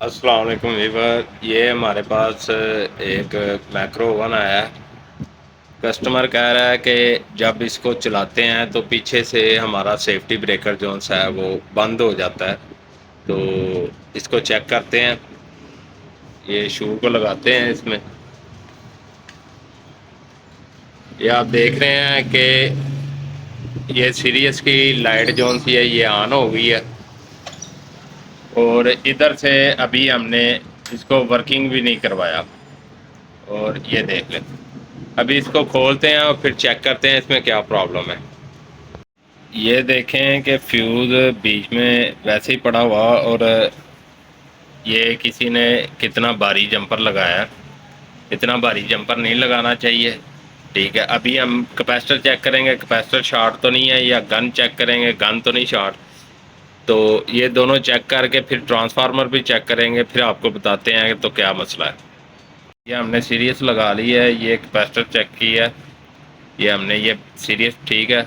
السلام علیکم ویور، یہ ہمارے پاس ایک میکرو اوون آیا ہے۔ کسٹمر کہہ رہا ہے کہ جب اس کو چلاتے ہیں تو پیچھے سے ہمارا سیفٹی بریکر جو ہے وہ بند ہو جاتا ہے، تو اس کو چیک کرتے ہیں۔ یہ شو کو لگاتے ہیں، اس میں یہ آپ دیکھ رہے ہیں کہ یہ سیریس کی لائٹ جو سی ہے یہ آن ہو گئی ہے، اور ادھر سے ابھی ہم نے اس کو ورکنگ بھی نہیں کروایا، اور یہ دیکھ لیں۔ ابھی اس کو کھولتے ہیں اور پھر چیک کرتے ہیں اس میں کیا پرابلم ہے۔ یہ دیکھیں کہ فیوز بیچ میں ویسے ہی پڑا ہوا، اور یہ کسی نے کتنا بھاری جمپر لگایا ہے۔ اتنا بھاری جمپر نہیں لگانا چاہیے، ٹھیک ہے۔ ابھی ہم کیپیسٹر چیک کریں گے، کیپیسٹر شارٹ تو نہیں ہے، یا گن چیک کریں گے، گن تو نہیں شارٹ۔ تو یہ دونوں چیک کر کے پھر ٹرانسفارمر بھی چیک کریں گے، پھر آپ کو بتاتے ہیں تو کیا مسئلہ ہے۔ یہ ہم نے سیریس لگا لی ہے، یہ کیپیسٹر چیک کی ہے، یہ ہم نے یہ سیریس ٹھیک ہے،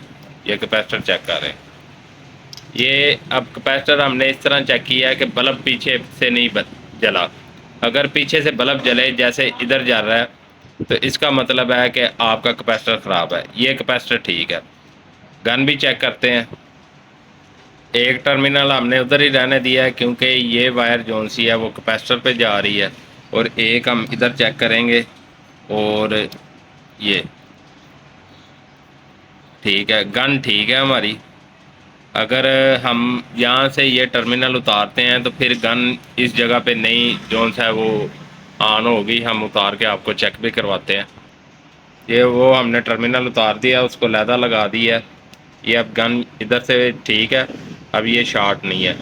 یہ کیپیسٹر چیک کر رہے ہیں۔ یہ اب کیپیسٹر ہم نے اس طرح چیک کیا ہے کہ بلب پیچھے سے نہیں جلا۔ اگر پیچھے سے بلب جلے جیسے ادھر جا رہا ہے تو اس کا مطلب ہے کہ آپ کا کیپیسٹر خراب ہے۔ یہ کیپیسٹر ٹھیک ہے۔ گن بھی چیک کرتے ہیں۔ ایک ٹرمینل ہم نے ادھر ہی رہنے دیا ہے کیونکہ یہ وائر جون سی ہے وہ کیپیسٹر پہ جا رہی ہے، اور ایک ہم ادھر چیک کریں گے، اور یہ ٹھیک ہے، گن ٹھیک ہے ہماری۔ اگر ہم یہاں سے یہ ٹرمینل اتارتے ہیں تو پھر گن اس جگہ پہ نہیں جون سا ہے وہ آن ہوگی، ہم اتار کے آپ کو چیک بھی کرواتے ہیں۔ یہ وہ ہم نے ٹرمینل اتار دیا، اس کو علیحدہ لگا دی ہے۔ یہ اب گن ادھر سے ٹھیک ہے، اب یہ شارٹ نہیں ہے،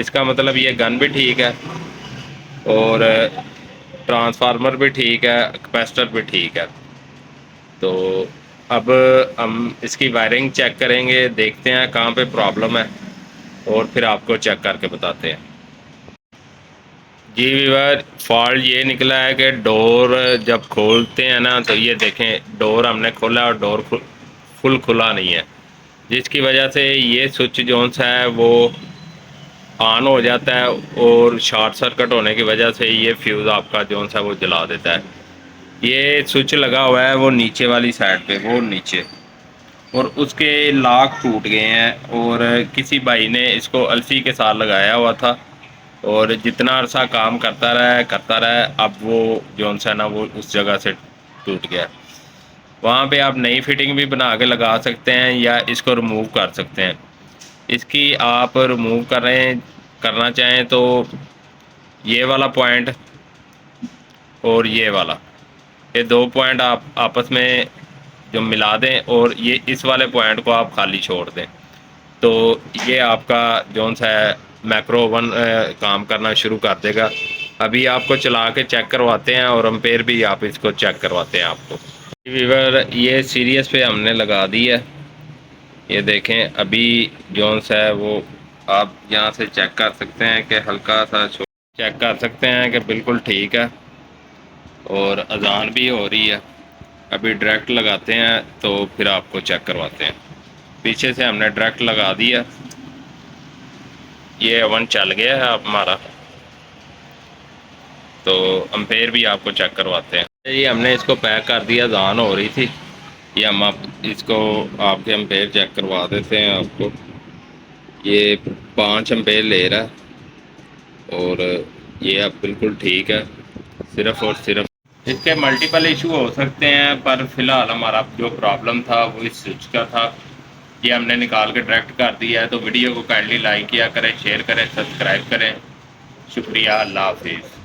اس کا مطلب یہ گن بھی ٹھیک ہے، اور ٹرانسفارمر بھی ٹھیک ہے، کیپیسٹر بھی ٹھیک ہے۔ تو اب ہم اس کی وائرنگ چیک کریں گے، دیکھتے ہیں کہاں پہ پرابلم ہے، اور پھر آپ کو چیک کر کے بتاتے ہیں۔ جی ویور، فالٹ یہ نکلا ہے کہ ڈور جب کھولتے ہیں نا تو یہ دیکھیں ڈور ہم نے کھولا اور ڈور فل کھلا نہیں ہے، جس کی وجہ سے یہ سوئچ جون سا ہے وہ آن ہو جاتا ہے، اور شارٹ سرکٹ ہونے کی وجہ سے یہ فیوز آپ کا جون سا وہ جلا دیتا ہے۔ یہ سوئچ لگا ہوا ہے وہ نیچے والی سائڈ پہ، وہ نیچے، اور اس کے لاک ٹوٹ گئے ہیں، اور کسی بھائی نے اس کو الفی کے ساتھ لگایا ہوا تھا، اور جتنا عرصہ کام کرتا رہا، اب وہ جون سا نا وہ اس جگہ سے ٹوٹ گیا۔ وہاں پہ آپ نئی فٹنگ بھی بنا کے لگا سکتے ہیں، یا اس کو ریموو کر سکتے ہیں۔ اس کی آپ ریموو کرنا چاہیں تو یہ والا پوائنٹ اور یہ والا، یہ دو پوائنٹ آپ آپس میں جو ملا دیں، اور یہ اس والے پوائنٹ کو آپ خالی چھوڑ دیں، تو یہ آپ کا جون سا ہے میکرو اوون کام کرنا شروع کر دے گا۔ ابھی آپ کو چلا کے چیک کرواتے ہیں، اور امپیر بھی آپ اس کو چیک کرواتے ہیں آپ کو۔ ویور، یہ سیریس پہ ہم نے لگا دی ہے، یہ دیکھیں ابھی جون سا ہے وہ آپ یہاں سے چیک کر سکتے ہیں کہ ہلکا سا چیک کر سکتے ہیں کہ بالکل ٹھیک ہے، اور اذان بھی ہو رہی ہے۔ ابھی ڈائریکٹ لگاتے ہیں تو پھر آپ کو چیک کرواتے ہیں۔ پیچھے سے ہم نے ڈائریکٹ لگا دیا، یہ اوون چل گیا ہے ہمارا، تو امپیر بھی آپ کو چیک کرواتے ہیں۔ یہ ہم نے اس کو پیک کر دیا، اذان ہو رہی تھی، یہ ہم اس کو آپ کے امپیر چیک کروا دیتے ہیں آپ کو۔ یہ 5 امپیر لے رہا ہے، اور یہ اب بالکل ٹھیک ہے۔ صرف اور صرف اس کے ملٹیپل ایشو ہو سکتے ہیں، پر فی الحال ہمارا جو پرابلم تھا وہ اس سوئچ کا تھا۔ یہ ہم نے نکال کے ڈائریکٹ کر دیا ہے، تو ویڈیو کو کائنڈلی لائک کیا کریں، شیئر کریں، سبسکرائب کریں۔ شکریہ، اللہ حافظ۔